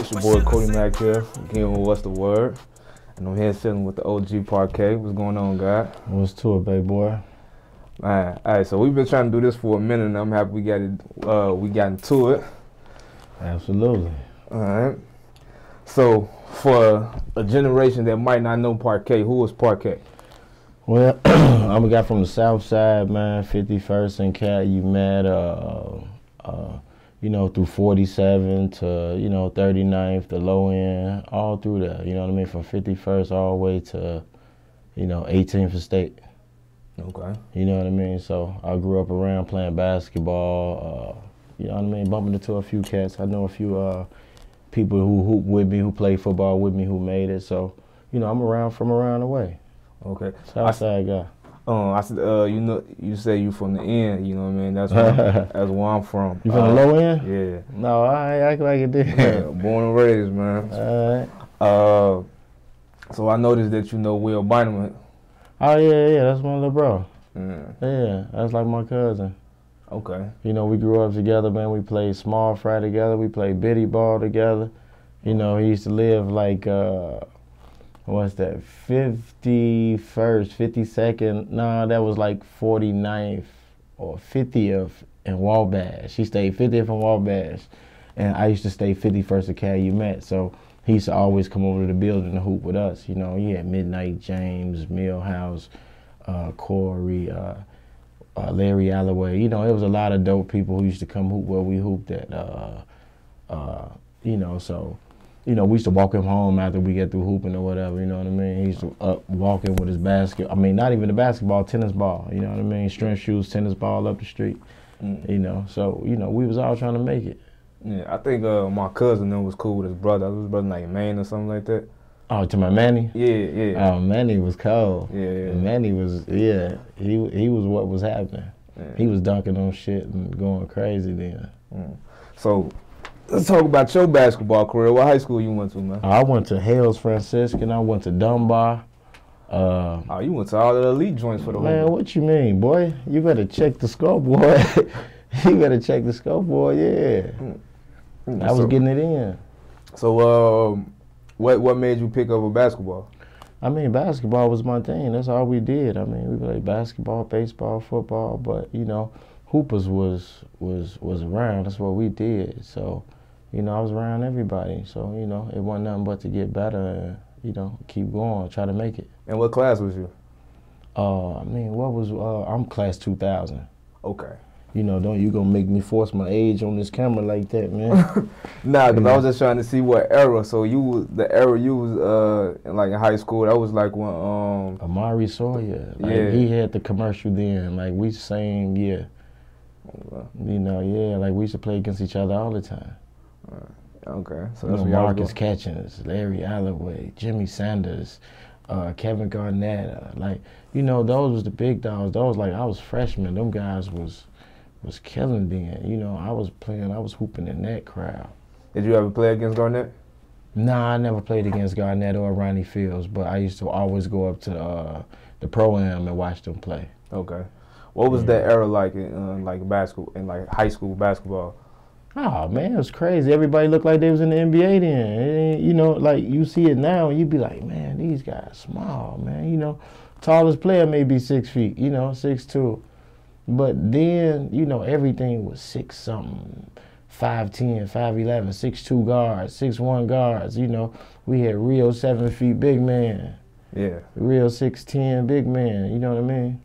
It's your boy Cody Mack here, again with What's the Word? And I'm here sitting with the OG Parkay. What's going on, guy? What's to it, baby boy? Alright, so we've been trying to do this for a minute, and I'm happy we got into it. Absolutely. Alright. So, for a generation that might not know Parkay, who was Parkay? Well, I'm a guy from the South Side, man. 51st and Cat, you met, through 47 to, 39th, the low end, all through there. You know what I mean? From 51st all the way to, 18th and State. Okay. You know what I mean? So I grew up around playing basketball, you know what I mean? Bumping into a few cats. I know a few people who hoop with me, who play football with me, who made it. So, I'm around from around the way. Okay. Southside guy. I said, you say you from the end, you know what I mean? That's where I'm from. You from the low end? Yeah. No, I ain't act like it did. Yeah, born and raised, man. All right. So I noticed that you know Will Bynum. Oh, yeah, that's my little bro. Mm. Yeah, that's like my cousin. Okay. We grew up together, man. We played small fry together. We played biddy ball together. He used to live like, what's that, 51st, 52nd? Nah, that was like 49th or 50th in Wabash. He stayed 50th in Wabash, and I used to stay 51st at Calumet. So he used to always come over to the building to hoop with us. He had Midnight James, Millhouse, Corey, Larry Alloway. It was a lot of dope people who used to come hoop where we hooped at. So we used to walk him home after we get through hooping or whatever, you know what I mean? He used to walk in with his basket. I mean, not even the basketball, tennis ball, you know what I mean? Strength shoes, tennis ball up the street, So, we was all trying to make it. Yeah, I think my cousin was cool with his brother. His brother like Manny or something like that. Oh, to my Manny? Yeah. Oh, Manny was cold. Yeah. Manny was, he was what was happening. Yeah. He was dunking on shit and going crazy then. So, let's talk about your basketball career. What high school you went to, man? I went to Hales Franciscan. I went to Dunbar. You went to all the elite joints for the man. whole. What you mean, boy? You better check the scope, boy. You better check the scope, boy. Yeah. I was getting it in. So, what made you pick up a basketball? I mean, basketball was my thing. That's all we did. I mean, we played basketball, baseball, football, but hoopers was around. That's what we did. So, I was around everybody. So, it wasn't nothing but to get better and, keep going, try to make it. And what class was you? I'm class 2000. Okay. Don't you gonna make me force my age on this camera like that, man. Nah, because I was just trying to see what era. So the era you was in high school, that was like when Amari Sawyer. Yeah. He had the commercial then. Like we same year. Like we used to play against each other all the time. Okay. So that's Marcus Catchings, Larry Alloway, Jimmy Sanders, Kevin Garnett. Those was the big dogs. Those I was freshman. Them guys was killing then. I was hooping in that crowd. Did you ever play against Garnett? Nah, I never played against Garnett or Ronnie Fields, but I used to always go up to the Pro-Am and watch them play. Okay. What was that era like in basketball, in high school basketball? Oh man, it was crazy. Everybody looked like they was in the NBA then. You see it now and you be like, man, these guys small, man. Tallest player may be 6 feet, 6'2". But then, everything was 6-something, 5'10", 5'11", 6'2" guards, 6'1" guards. We had real 7 feet big man. Yeah. Real 6'10" big man. You know what I mean?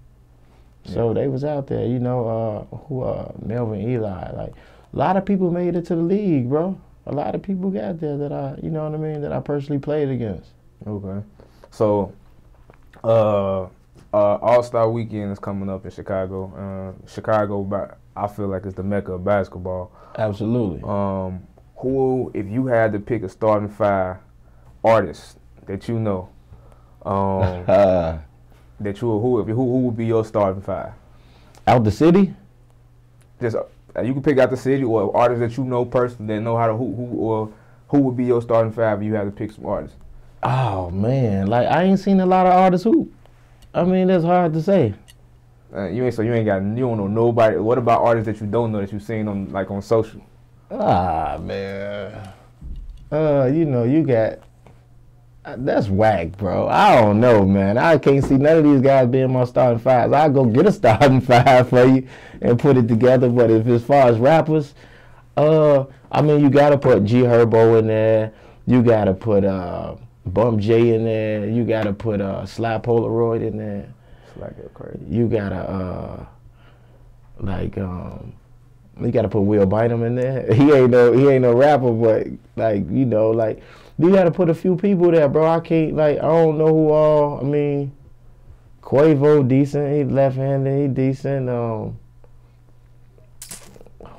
Yeah. So they was out there. Melvin Eli. A lot of people made it to the league, bro. A lot of people got there that that I personally played against. Okay. So, All-Star Weekend is coming up in Chicago. Chicago, I feel like it's the mecca of basketball. Absolutely. Who, if you had to pick a starting 5 artists that you know, who would be your starting 5? Out the city? Just you can pick out the city or artists that you know personally that know how to who would be your starting 5 if you had to pick some artists? Oh man, I ain't seen a lot of artists hoop. I mean, that's hard to say. You don't know nobody. What about artists that you don't know that you've seen on social? Ah man, You know, you got. That's whack, bro. I don't know, man. I can't see none of these guys being my starting fives. I'll go get a starting five for you and put it together. But if as far as rappers, I mean, you gotta put G Herbo in there. You gotta put Bump J in there. You gotta put Sly Polaroid in there. Like that crazy. You gotta you gotta put Will Bynum in there. He ain't no rapper, but like, you know, like, you gotta put a few people there, bro. I can't, like, I don't know who all. I mean, Quavo decent. He left-handed. He decent.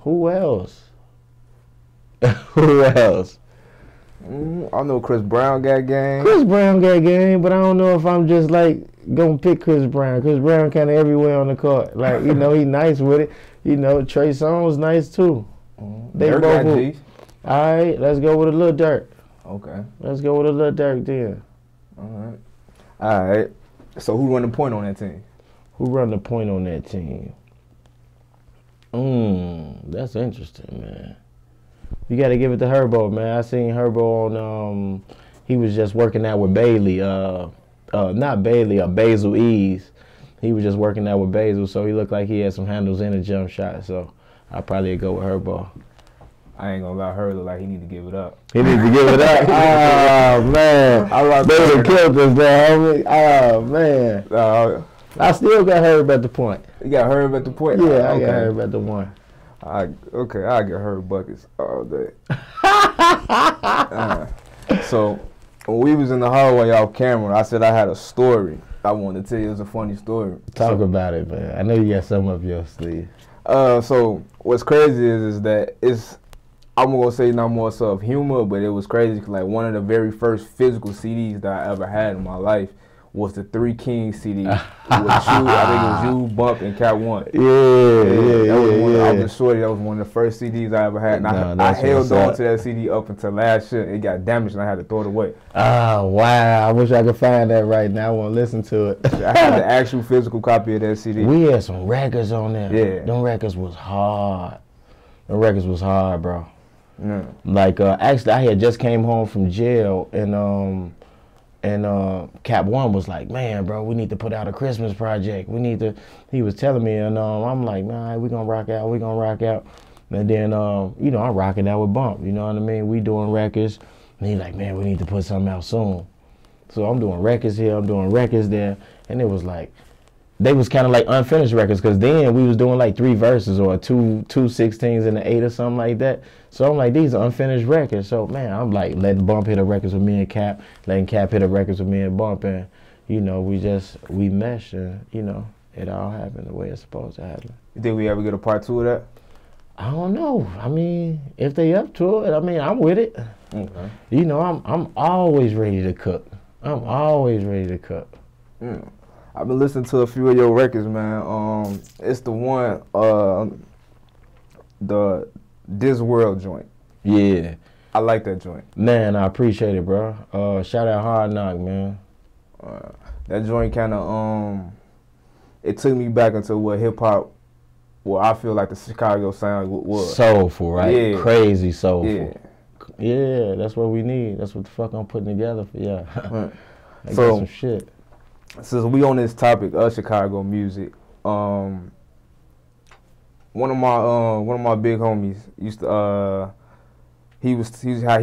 Who else? Who else? I know Chris Brown got game. Chris Brown got game, but I don't know if I'm just like gonna pick Chris Brown. Chris Brown kind of everywhere on the court. Like, you know, he nice with it. You know, Trey Songz nice too. They Dirk both. got G. All right, let's go with a little Dirk. Okay. Let's go with a little Dirk then. All right. So who run the point on that team? Who run the point on that team? That's interesting, man. You got to give it to Herbo, man. I seen Herbo on, he was just working out with Bailey. Not Bailey, Basil Ease. He was just working out with Basil, so he looked like he had some handles in a jump shot. So I'd probably go with Herbo. I ain't gonna lie, her look like he need to give it up. He needs to give it up. Oh, man. They would have killed us, man. Oh, man. I still got Herb at the point. You got Herb at the point? Yeah, I got Herb at the one. I get Herb buckets all day. So when we was in the hallway off camera, I said I had a story I wanted to tell you. It was a funny story. Talk about it, man. I know you got some up your sleeve. So what's crazy is that I'm gonna say not more so of humor, but it was crazy because like one of the very first physical CDs that I ever had in my life was the Three Kings CD with you. I think it was you, Bump, and Cat One. I was shorty. That was one of the first CDs I ever had. And I held on to that CD up until last year. It got damaged and I had to throw it away. Oh, wow. I wish I could find that right now. I want to listen to it. I had the actual physical copy of that CD. We had some records on there. Yeah. Them records was hard. Them records was hard, bro. Yeah. Like, actually, I had just came home from jail, and Cap One was like, man, bro, we need to put out a Christmas project. He was telling me, and I'm like, nah, we gonna rock out. And then, you know, I'm rocking out with Bump, you know what I mean? We doing records. And he's like, man, we need to put something out soon. So I'm doing records here, I'm doing records there. And it was like, they was kind of like unfinished records, because then we was doing like 3 verses or two 16s and an 8 or something like that. So I'm like, these are unfinished records. So, man, I'm like letting Bump hit the records with me and Cap, letting Cap hit the records with me and Bump. And, you know, we meshed, and, you know, it all happened the way it's supposed to happen. You think we ever get a part 2 of that? I don't know. I mean, if they up to it, I mean, I'm with it. Okay. You know, I'm always ready to cook. I'm always ready to cook. Mm. I've been listening to a few of your records, man. It's the one, the This World joint. Yeah. I like that joint. Man, I appreciate it, bro. Shout out Hard Knock, man. That joint kind of, it took me back into what hip-hop, I feel like the Chicago sound was. Soulful, right? Yeah. Crazy soulful. Yeah. Yeah, that's what we need. That's what the fuck I'm putting together for y'all. I So, got some shit. Since we on this topic of Chicago music, one of my big homies used to he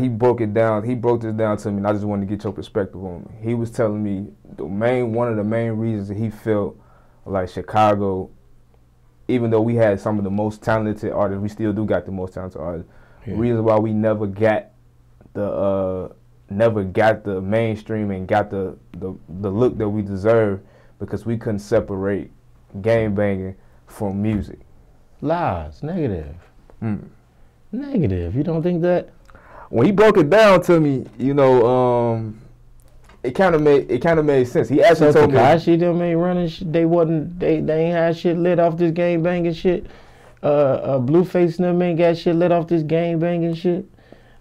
broke it down. He broke this down to me, and I just wanted to get your perspective on it. He was telling me one of the main reasons that he felt like Chicago, even though we had some of the most talented artists, we still do got the most talented artists. Yeah. Reason why we never got the mainstream and got the look that we deserve, because we couldn't separate gang banging from music. Lies, negative. Negative. You don't think that? When he broke it down to me, you know, it kind of made sense. He actually told me Tekashi them ain't running shit. They ain't had shit lit off this gang banging shit. Blueface and them ain't got shit lit off this gang banging shit.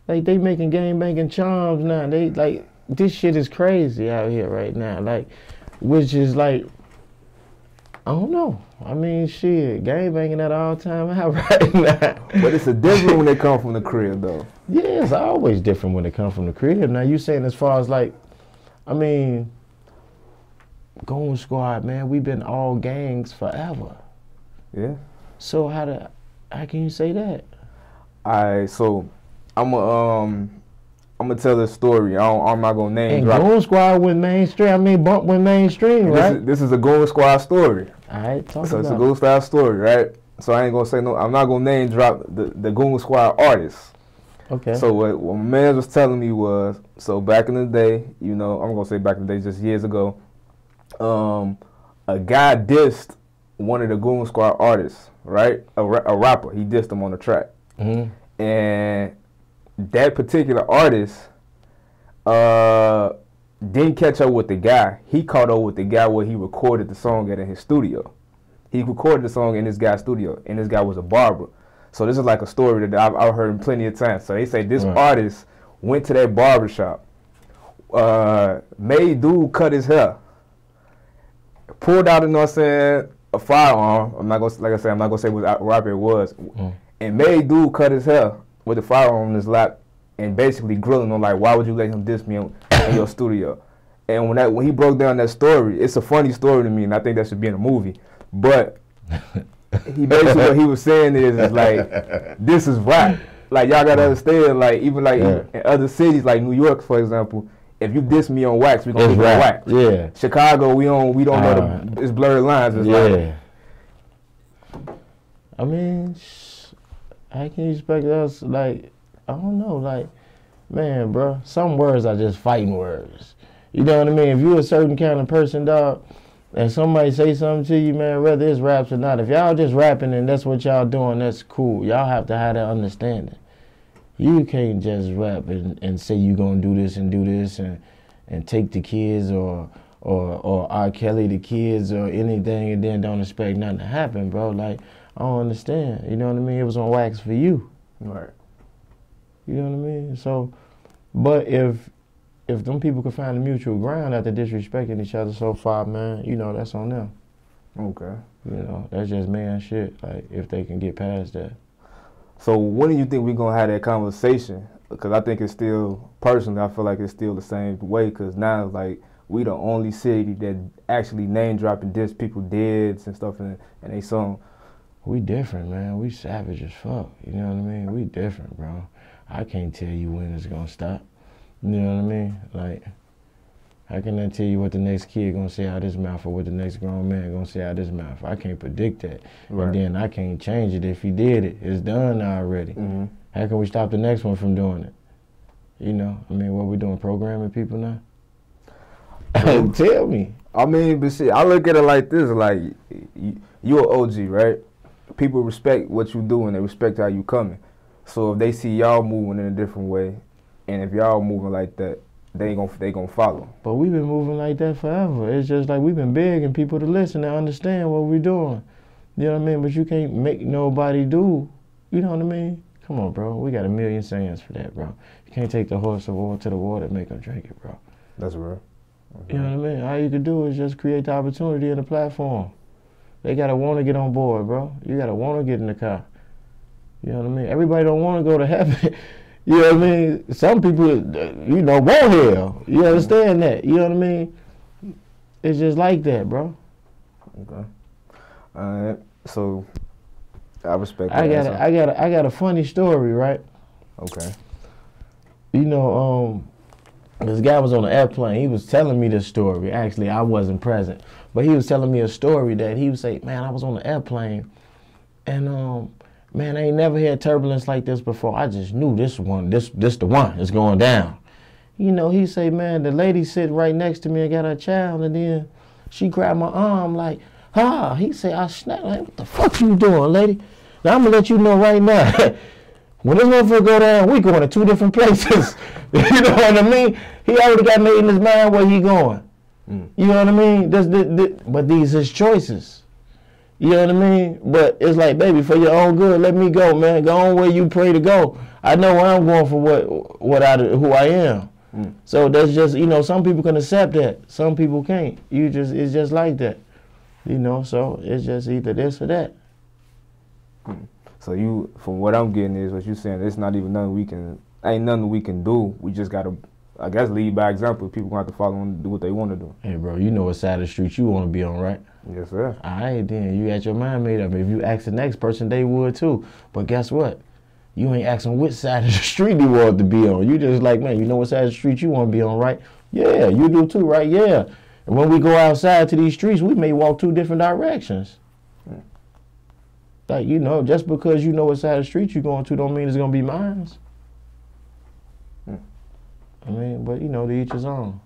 Like, they making gang banging charms now. They like, this shit is crazy out here right now. Like, which is like, I don't know. I mean, shit, gang banging at all time out right now. But it's a different when they come from the crib, though. Yeah, it's always different when they come from the crib. Now, you saying as far as like, I mean, Goon Squad, man, we've been all gangs forever. Yeah. So how can you say that? Alright, so I'm gonna tell this story. I'm not gonna name And drop. Goon Squad went mainstream. I mean, Bump went mainstream, right? This is a Goon Squad story. All right, talk So about it's a Goon Squad story, right? So I ain't gonna say no. I'm not gonna name drop the Goon Squad artists. Okay. So what my man was telling me was, so back in the day, you know, I'm gonna say back in the day, just years ago, a guy dissed one of the Goon Squad artists, right? A rapper. He dissed him on the track, and that particular artist didn't catch up with the guy. He caught up with the guy where he recorded the song at in his studio. He recorded the song in this guy's studio, and this guy was a barber. So this is like a story that I've heard plenty of times. So they say this artist went to that barbershop, made dude cut his hair, pulled out, you know what I'm saying, a firearm. I'm not gonna say what rapper it was, and made dude cut his hair with a firearm in his lap, and basically grilling him like, why would you let him diss me in your studio? And when he broke down that story, it's a funny story to me, and I think that should be in a movie. But he basically what he was saying is like, this is rap. Like y'all gotta understand, like even like in other cities like New York, for example, if you diss me on wax, we gonna put you on wax. Yeah. Chicago, we don't know it's blurred lines. It's like, I mean, how can you expect us, like, I don't know, like, man, bro, some words are just fighting words. You know what I mean? If you a certain kind of person, dog, and somebody say something to you, man, whether it's raps or not, if y'all just rapping and that's what y'all doing, that's cool. Y'all have to have that understanding. You can't just rap and say you gonna do this and take the kids or R. Kelly the kids or anything and then don't expect nothing to happen, bro. Like, I don't understand. You know what I mean? It was on wax for you. Right. You know what I mean? So, but if them people could find a mutual ground after disrespecting each other so far, man, you know, that's on them. Okay. You know, that's just man shit, like, if they can get past that. So when do you think we're going to have that conversation? Because I think it's still, personally, I feel like it's still the same way, because now it's like we the only city that actually name dropping diss people deads and stuff in they song. We different, man. We savage as fuck. You know what I mean? We different, bro. I can't tell you when it's going to stop. You know what I mean? Like, how can I tell you what the next kid gonna say out his mouth or what the next grown man gonna say out his mouth? I can't predict that. Right. And then I can't change it. If he did it, it's done already. How can we stop the next one from doing it? You know, I mean, what we doing, programming people now? Tell me. I mean, but shit, I look at it like this, like, you an OG, right? People respect what you do and they respect how you coming. So if they see y'all moving in a different way, and if y'all moving like that, they gonna follow. But we've been moving like that forever. It's just like we've been begging people to listen and understand what we're doing. You know what I mean? But you can't make nobody do. You know what I mean? Come on, bro. We got a million sayings for that, bro. You can't take the horse to the water and make them drink it, bro. That's real. Okay. You know what I mean? All you can do is just create the opportunity and the platform. They gotta want to get on board, bro. You gotta want to get in the car. You know what I mean? Everybody don't want to go to heaven. You know what I mean? Some people, you know, want hell. You understand that? You know what I mean? It's just like that, bro. Okay. All right. So, I respect that. I got a funny story, right? Okay. You know, this guy was on an airplane. He was telling me this story. Actually, I wasn't present, but he was telling me a story that he would say, "Man, I was on an airplane, and man, I ain't never had turbulence like this before. I just knew this the one is going down." You know, he say, "Man, the lady sitting right next to me and got her child, and then she grabbed my arm like, ah." He say, I snapped like, "What the fuck you doing, lady? Now I'm gonna let you know right now, when this motherfucker go down, we going to two different places." You know what I mean? He already got made in his mind where he going. You know what I mean? But these his choices. You know what I mean? But it's like, baby, for your own good, let me go, man. Go on where you pray to go. I know where I'm going for who I am. So that's just, you know, some people can accept that. Some people can't. It's just like that. You know, so it's just either this or that. So you, from what I'm getting is what you saying, it's not even nothing we can, ain't nothing we can do. We just gotta, I guess, lead by example. People gonna have to follow and do what they want to do. Hey, bro, you know what side of the street you want to be on, right? Yes, sir. All right, then. You got your mind made up. If you ask the next person, they would too. But guess what? You ain't asking which side of the street you want to be on. You just like, man, you know what side of the street you want to be on, right? Yeah, you do too, right? Yeah. And when we go outside to these streets, we may walk two different directions. Like, you know, just because you know what side of the street you're going to don't mean it's going to be mine. I mean, but, you know, to each his own.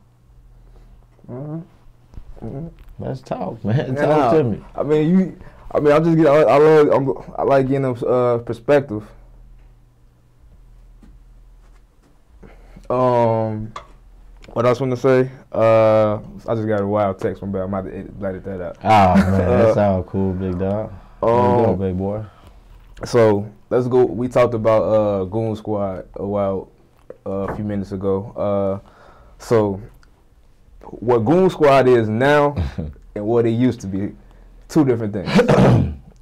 Let's talk, man. Talk to me. I mean, I'm just getting, I like getting a perspective. What else want to say? I just got a wild text from Bell. I'm about to edit that out. Oh, man, that's all cool, big dog. Let's go, big boy. So let's go. We talked about Goon Squad a few minutes ago. So what Goon Squad is now and what it used to be, two different things.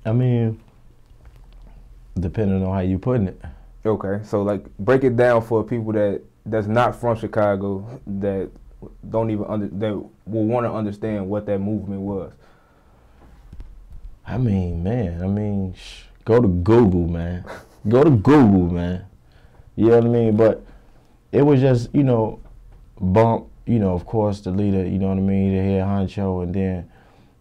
I mean, depending on how you putting it. Okay, so like break it down for people that's not from Chicago, that don't even that will want to understand what that movement was. I mean, man, go to Google, man. Go to Google, man. You know what I mean? But it was just, you know, Bump, you know, of course, the leader, you know what I mean, the head honcho, and then,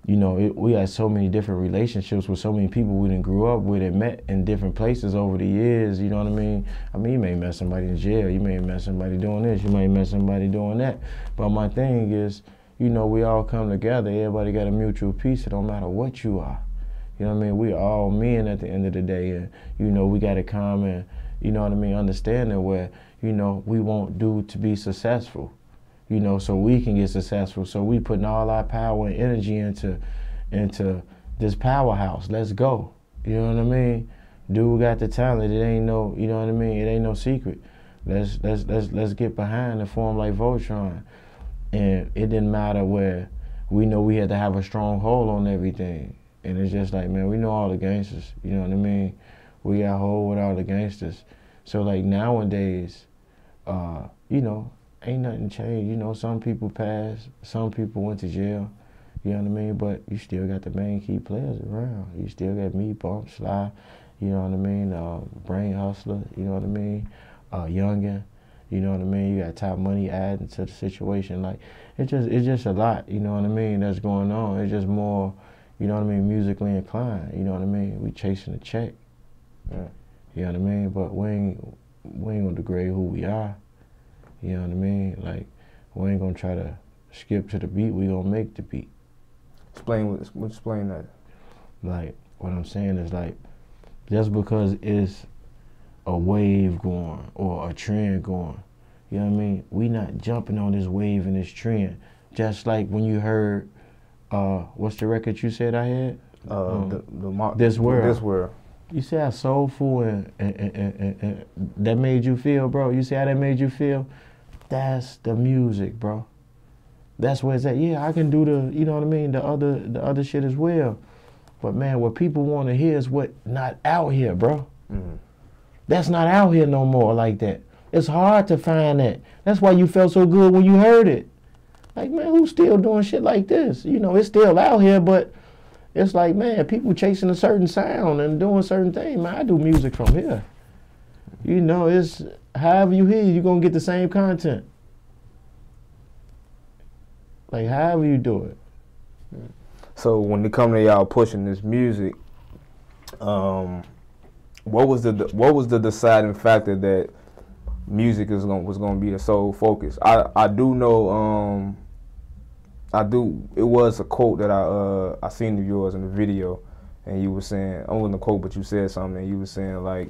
you know, we had so many different relationships with so many people we done grew up with and met in different places over the years, you know what I mean? I mean, you may have met somebody in jail, you may have met somebody doing this, you may have met somebody doing that. But my thing is, you know, we all come together, everybody got a mutual peace, it don't matter what you are. You know what I mean? We all men at the end of the day, and, you know, we got a common, you know what I mean, understanding where, you know, we won't do to be successful. You know, so we can get successful. So we putting all our power and energy into this powerhouse. Let's go. You know what I mean? Dude got the talent. It ain't no, you know what I mean? It ain't no secret. Let's get behind and form like Voltron. And it didn't matter where we know we had to have a strong hold on everything. And it's just like, man, we know all the gangsters. You know what I mean? We got hold with all the gangsters. So like nowadays, you know, ain't nothing changed. You know, some people passed, some people went to jail, you know what I mean? But you still got the main key players around. You still got me, Bump, Sly, you know what I mean? Brain Hustler, you know what I mean? Youngin, you know what I mean? You got Top Money adding to the situation. Like, it's just a lot, you know what I mean, that's going on. It's just more, you know what I mean, musically inclined, you know what I mean? We chasing a check, you know what I mean? But we ain't gonna degrade who we are. You know what I mean? Like, we ain't gonna try to skip to the beat, we gonna make the beat. Explain that. Like, what I'm saying is, like, just because it's a wave going or a trend going, you know what I mean? We not jumping on this wave and this trend. Just like when you heard, what's the record you said I had? This World. This World. You see how soulful and that made you feel, bro? You see how that made you feel? That's the music, bro. That's where it's at. Yeah, I can do the, you know what I mean, the other shit as well. But man, what people want to hear is what not out here, bro. That's not out here no more like that. It's hard to find that. That's why you felt so good when you heard it. Like, man, who's still doing shit like this? You know, it's still out here, but it's like, man, people chasing a certain sound and doing certain things. Man, I do music from here. You know, it's however you hear, you're going to get the same content. Like, however you do it. So when it come to y'all pushing this music, what was the deciding factor that music was going to be the sole focus? I do know it was a quote that I seen of yours in the video, and you were saying, I wasn't a quote, but you said something, and you were saying like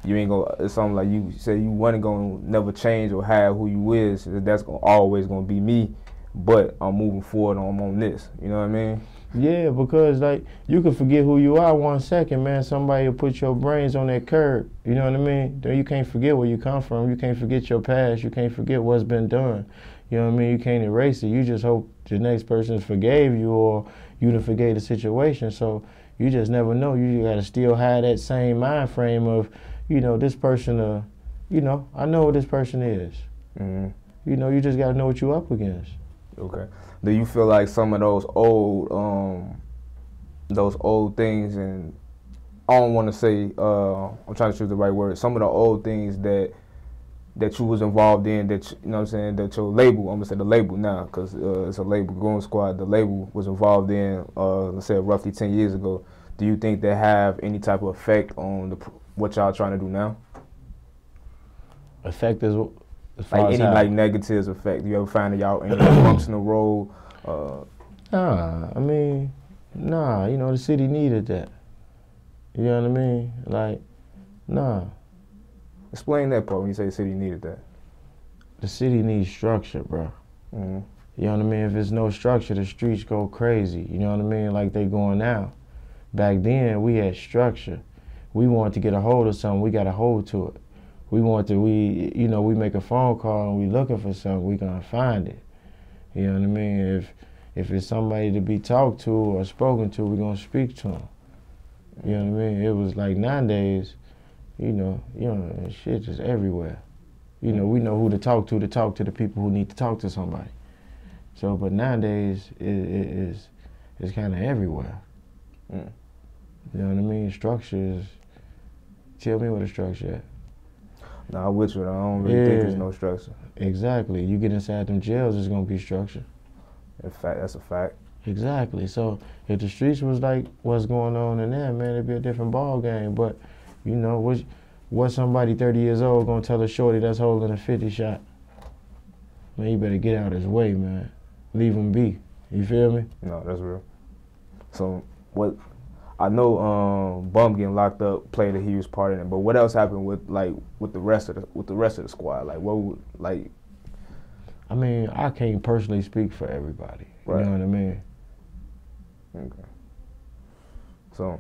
you ain't gonna, it's something like you said you wasn't gonna never change or hide who you is. That's always gonna be me, but I'm moving forward. I'm on this. You know what I mean? Yeah, because like you can forget who you are 1 second, man. Somebody will put your brains on that curb. You know what I mean? Then you can't forget where you come from. You can't forget your past. You can't forget what's been done. You know what I mean? You can't erase it. You just hope the next person forgave you, or unificate the situation. So you just never know. You got to still have that same mind frame of, this person, I know what this person is. Mm-hmm. You just got to know what you're up against. Okay. Do you feel like some of those old things, and I don't want to say, I'm trying to choose the right word, some of the old things that you was involved in, that, you know what I'm saying, that your label, I'm going to say the label now, because it's a label, Goon Squad, the label was involved in, let's say roughly 10 years ago. Do you think they have any type of effect on what y'all trying to do now? Effect is like any like negatives effect? Do you ever find that y'all in a functional role? Nah, the city needed that. You know what I mean? Like, nah. Explain that part when you say the city needed that. The city needs structure, bro. Mm-hmm. You know what I mean? If there's no structure, the streets go crazy. You know what I mean? Like they going now. Back then, we had structure. We wanted to get a hold of something, we got a hold to it. We make a phone call and we looking for something, we gonna find it. You know what I mean? If it's somebody to be talked to or spoken to, we gonna speak to them. You know what I mean? It was like nowadays, shit just everywhere. We know who to talk to the people who need to talk to somebody. So, but nowadays, it's kind of everywhere. Mm. You know what I mean? Structure is, tell me what a structure is. Nah, I'm with you. I don't really think there's no structure. Exactly. You get inside them jails, there's going to be structure. In fact, that's a fact. Exactly. So if the streets was like what's going on in there, man, it'd be a different ball game. But, what's somebody 30 years old going to tell a shorty that's holding a 50 shot? Man, you better get out of his way, man. Leave him be. You feel me? No, that's real. So what? I know Bum getting locked up played a huge part in it, but what else happened with the rest of the squad? Like what would like? I mean, I can't personally speak for everybody. Right. You know what I mean? Okay. So,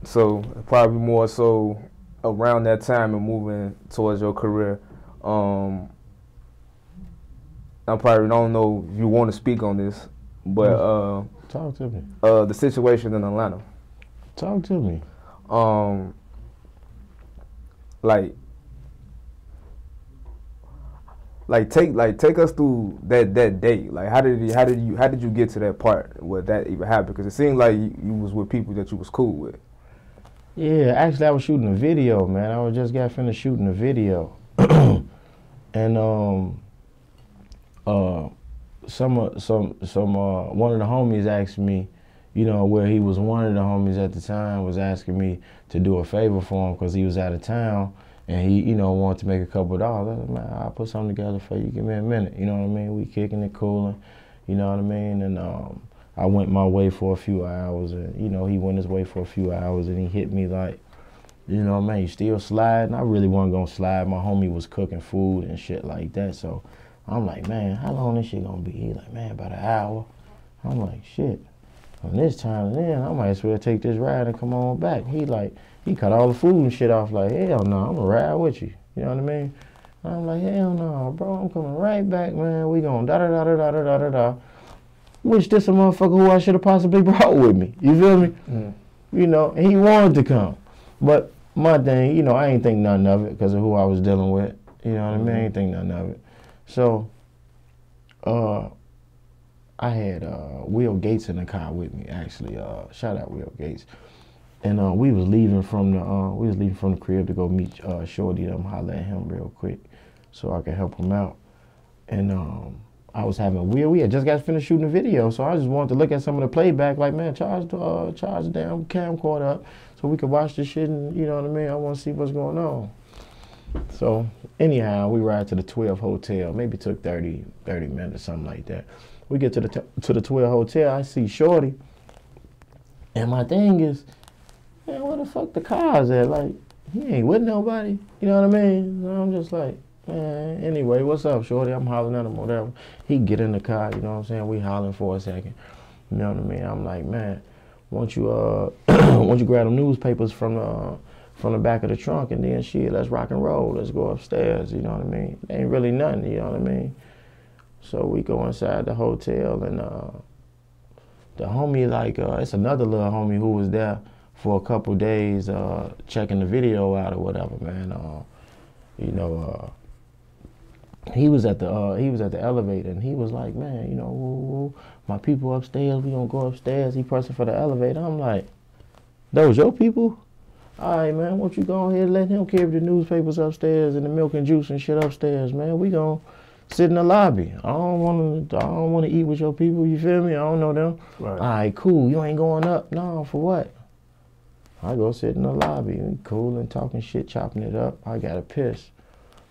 so probably more so around that time and moving towards your career. I probably don't know if you want to speak on this, but talk to me. The situation in Atlanta. Talk to me. Take us through that day. Like how did you get to that part where that even happened? Because it seemed like you was with people that you was cool with. Yeah, actually I was shooting a video, man. I just got finished shooting a video, and one of the homies asked me, where he was one of the homies at the time was asking me to do a favor for him because he was out of town and he, wanted to make a couple of dollars. I said, man, I'll put something together for you. Give me a minute. You know what I mean? We kicking it, cooling. You know what I mean? And I went my way for a few hours, and he went his way for a few hours, and he hit me like, man, you still sliding? I really wasn't gonna slide. My homie was cooking food and shit like that, so I'm like, man, how long this shit gonna be? He like, man, about an hour. I'm like, shit. From this time to then, I might as well take this ride and come on back. He cut all the food and shit off. Like, hell no, I'm gonna ride with you. You know what I mean? I'm like, hell no, bro, I'm coming right back, man. We gonna da-da-da-da-da-da-da-da. Which this a motherfucker who I should have possibly brought with me. You feel me? Mm. And he wanted to come. But my thing, I ain't think nothing of it because of who I was dealing with. You know what I mean? I ain't think nothing of it. So, I had Will Gates in the car with me, actually. Shout out Will Gates. And we was leaving from the crib to go meet Shorty. I'm holler at him real quick so I could help him out. And I was having Will. We had just got finished shooting a video, so I just wanted to look at some of the playback. Like, man, charge the damn camcorder up so we could watch this shit. And you know what I mean? I want to see what's going on. So anyhow, we ride to the 12 hotel. Maybe took 30 minutes, something like that. We get to the 12 hotel. I see Shorty, and my thing is, man, where the fuck the cars at? Like, he ain't with nobody. You know what I mean? So I'm just like, man. Anyway, what's up, Shorty? I'm hollering at him, whatever. He get in the car. You know what I'm saying? We hollering for a second. You know what I mean? I'm like, man, won't you grab them newspapers from the back of the trunk, and then shit, let's rock and roll. Let's go upstairs. You know what I mean? Ain't really nothing. You know what I mean? So we go inside the hotel, and the homie, like, it's another little homie who was there for a couple days checking the video out or whatever, man. You know, he was at the elevator, and he was like, man, you know, woo, my people upstairs, we gonna go upstairs. He pressing for the elevator. I'm like, those your people? All right, man, won't you go ahead and let him carry the newspapers upstairs and the milk and juice and shit upstairs, man. We gonna sit in the lobby. I don't wanna eat with your people, you feel me? I don't know them. Right. All right, cool. You ain't going up? No, for what? I go sit in the lobby. We cool and talking shit, chopping it up. I got a piss.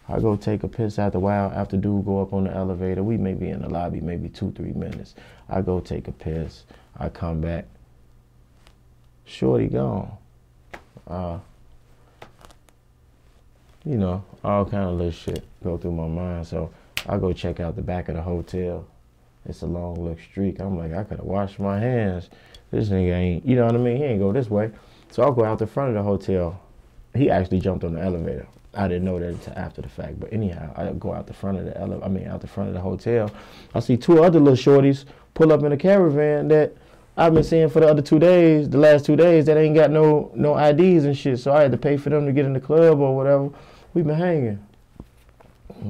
I go take a piss after a while. After dude go up on the elevator, we may be in the lobby maybe 2-3 minutes. I go take a piss. I come back. Shorty gone. You know, all kind of little shit go through my mind. So I go check out the back of the hotel. It's a long little streak. I'm like, I could have washed my hands. This nigga ain't, you know what I mean? He ain't go this way. So I'll go out the front of the hotel. He actually jumped on the elevator. I didn't know that until after the fact. But anyhow, I go out the front of the out the front of the hotel. I see 2 other little shorties pull up in a caravan that I've been seeing for the other 2 days, the last 2 days, that ain't got no IDs and shit. So I had to pay for them to get in the club or whatever. We been hanging.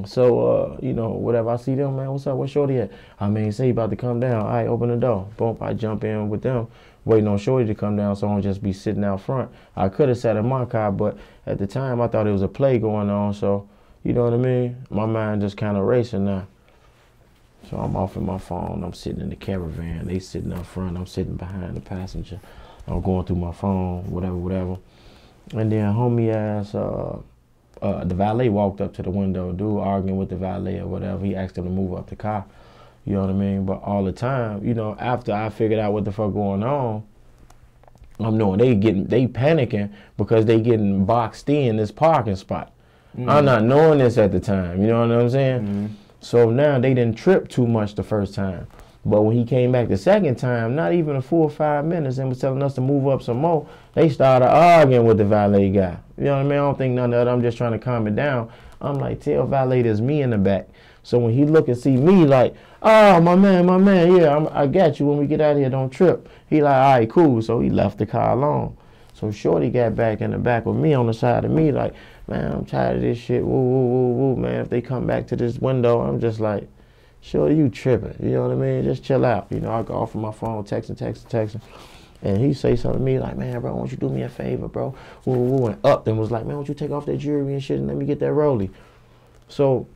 So, you know, whatever, I see them, man, what's up, where Shorty at? I mean, say he about to come down. All right, open the door. Boom, I jump in with them, waiting on Shorty to come down so I don't just be sitting out front. I could have sat in my car, but at the time I thought it was a play going on, so, you know what I mean? My mind just kind of racing now. So I'm off in my phone, I'm sitting in the caravan, they sitting out front, I'm sitting behind the passenger. I'm going through my phone, whatever. And then homie ass, the valet walked up to the window, dude arguing with the valet or whatever. He asked him to move up the car, you know what I mean? But all the time, you know, after I figured out what the fuck going on, I'm knowing they panicking because they getting boxed in this parking spot. I'm not knowing this at the time, you know what I'm saying? So now they didn't trip too much the first time. But when he came back the second time, not even a full 5 minutes, and was telling us to move up some more, they started arguing with the valet guy. You know what I mean? I don't think none of that. I'm just trying to calm it down. I'm like, tell valet there's me in the back. So when he look and see me like, oh, my man, yeah, I got you. When we get out of here, don't trip. He like, all right, cool. So he left the car alone. So Shorty got back in the back with me on the side of me like, man, I'm tired of this shit. Woo, man. If they come back to this window, I'm just like, Shorty, you tripping. You know what I mean? Just chill out. You know, I go off of my phone, texting. And he say something to me like, man, bro, won't you do me a favor, bro? Woo, and up and was like, man, won't you take off that jewelry and shit and let me get that rollie? So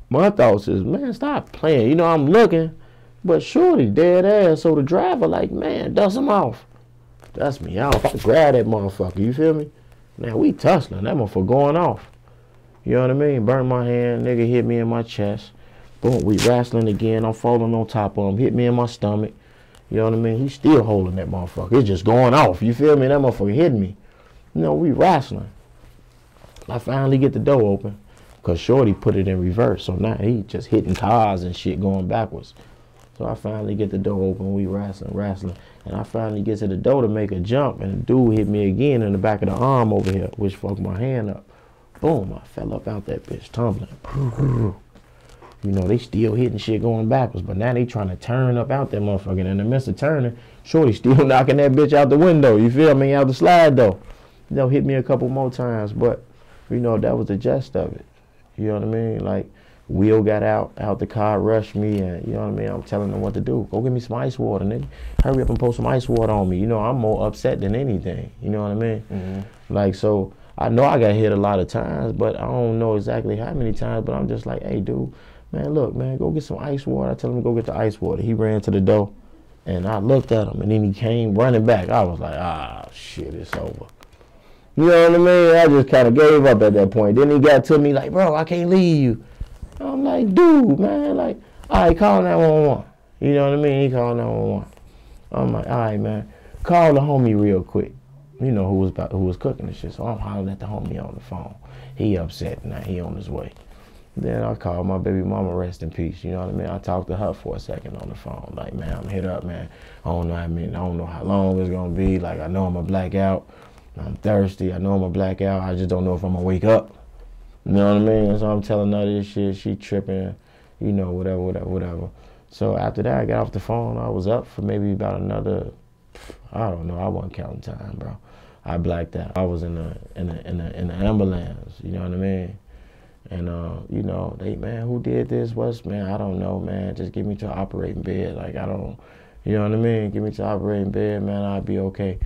my thoughts is, man, stop playing. You know, I'm looking, but Shorty dead ass. So the driver like, man, dust him off. Dust me off. I grab that motherfucker. You feel me? Now we tussling. That motherfucker going off. You know what I mean? Burn my hand. Nigga hit me in my chest. Boom, we wrestling again. I'm falling on top of him. Hit me in my stomach. You know what I mean? He's still holding that motherfucker. It's just going off. You feel me? That motherfucker hit me. You know, we wrestling. I finally get the door open because Shorty put it in reverse. So now he just hitting cars and shit going backwards. So I finally get the door open. We wrestling. And I finally get to the door to make a jump. And the dude hit me again in the back of the arm over here, which fucked my hand up. Boom, I fell up out that bitch tumbling. You know, they still hitting shit going backwards, but now they trying to turn up out that motherfucker. And in the midst of turning, Shorty still knocking that bitch out the window. You feel me? Out the slide, though. You know, hit me a couple more times, but, you know, that was the gist of it. You know what I mean? Like, Will got out the car, rushed me, and, you know what I mean? I'm telling them what to do. Go get me some ice water, nigga. Hurry up and pour some ice water on me. You know, I'm more upset than anything. You know what I mean? Like, so, I know I got hit a lot of times, but I don't know exactly how many times, but I'm just like, hey, dude. Man, look, man, go get some ice water. I tell him to go get the ice water. He ran to the door, and I looked at him, and then he came running back. I was like, ah, shit, it's over. You know what I mean? I just kind of gave up at that point. Then he got to me like, bro, I can't leave you. I'm like, dude, man, like, all right, call 911. You know what I mean? He called 911. I'm like, all right, man, call the homie real quick. You know who was cooking and shit. So I'm hollering at the homie on the phone. He upset now. He on his way. Then I called my baby mama, rest in peace. You know what I mean? I talked to her for a second on the phone. Like, man, I'm hit up, man. I don't know how long it's gonna be. Like, I know I'm gonna black out. I'm thirsty. I know I'm gonna black out. I just don't know if I'm gonna wake up. You know what I mean? So I'm telling her this shit. She tripping. You know, whatever. So after that, I got off the phone. I was up for maybe about another, I don't know. I wasn't counting time, bro. I blacked out. I was in the ambulance. You know what I mean? And you know, they, man, who did this? Man, I don't know, man. Just get me to an operating bed. Like, I don't, you know what I mean? Get me to an operating bed, man. I'll be okay.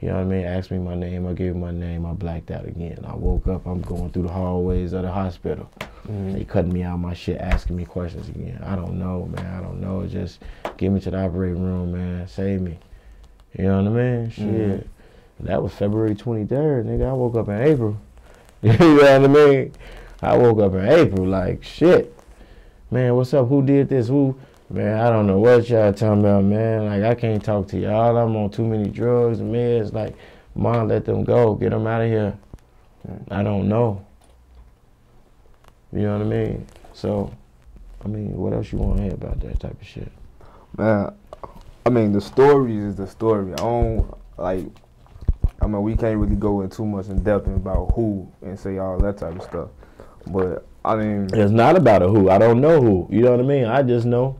You know what I mean? Ask me my name. I gave him my name. I blacked out again. I woke up. I'm going through the hallways of the hospital. They cutting me out my shit, asking me questions again. I don't know, man. I don't know. Just get me to the operating room, man. Save me. You know what I mean? Shit. That was February 23rd, nigga. I woke up in April. You know what I mean? I woke up in April like, shit. Man, what's up? Who did this? Who? Man, I don't know what y'all talking about, man. Like, I can't talk to y'all. I'm on too many drugs and meds. Like, Mom, let them go. Get them out of here. I don't know. You know what I mean? So, I mean, what else you want to hear about that type of shit? Man, I mean, the story is the story. I don't, like, I mean, we can't really go in too much in depth about who and say all that type of stuff. But, I mean... It's not about a who. I don't know who. You know what I mean? I just know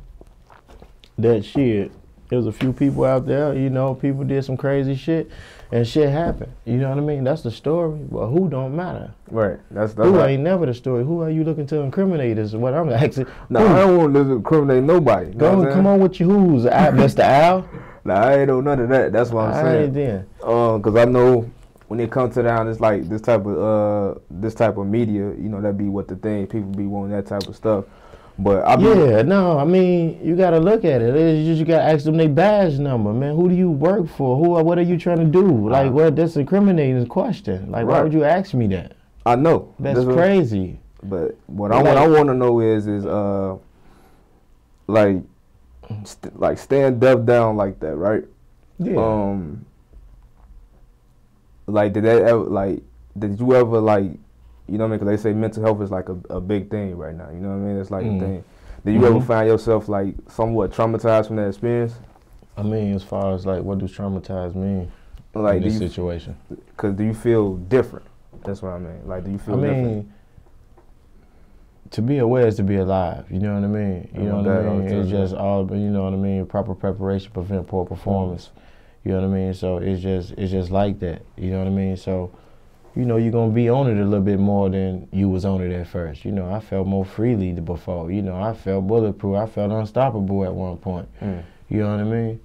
that shit, there's a few people out there, you know, people did some crazy shit and shit happened. You know what I mean? That's the story. But who don't matter. Right. That's who right. Ain't never the story. Who are you looking to incriminate is what I'm asking. No, I don't want to incriminate nobody. Come on with your who's. Mr. Al? Nah, I ain't know none of that. That's what I'm saying. Then. Cause I know when it comes to down, it's like this type of media. You know, that be what the thing. People be wanting that type of stuff. But I I mean, you gotta look at it. It's just, you gotta ask them their badge number, man. Who do you work for? What are you trying to do? Like, what? That's incriminating question. Like, why would you ask me that? I know that's crazy. But what I want to know is like stand deaf down like that, right? Yeah. Like did you ever like, you know what I mean? Because they say mental health is like a big thing right now. You know what I mean? It's like a thing. Did you ever find yourself like somewhat traumatized from that experience? I mean, as far as like, what does traumatized mean like in this situation? Because do you feel different? That's what I mean. Like, do you feel different? I mean, to be aware is to be alive. You know what I mean? You know what I mean? It's just all, you know what I mean? Proper preparation prevent poor performance. You know what I mean? So it's just like that. You know what I mean? So, you know, you're gonna be on it a little bit more than you was on it at first. You know, I felt more freely before. You know, I felt bulletproof. I felt unstoppable at one point. You know what I mean?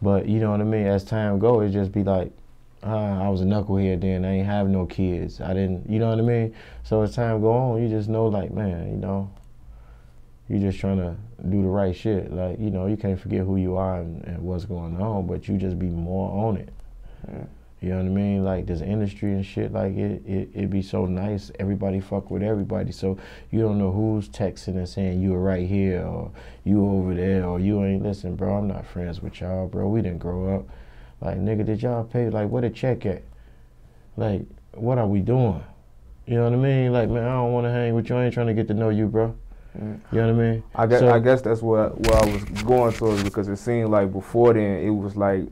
But you know what I mean? As time goes, it just be like, I was a knucklehead then. I ain't have no kids. I didn't, you know what I mean? So as time go on, you just know, like, man, you know, you just trying to do the right shit. Like, you know, you can't forget who you are and what's going on, but you just be more on it. You know what I mean? Like, this industry and shit, like, it be so nice. Everybody fuck with everybody. So you don't know who's texting and saying you were right here or you over there or you ain't. Listen, bro, I'm not friends with y'all, bro. We didn't grow up. Like, nigga, did y'all pay? Like, where the check at? Like, what are we doing? You know what I mean? Like, man, I don't want to hang with you. I ain't trying to get to know you, bro. You know what I mean? I guess that's where I was going towards, because it seemed like before then it was like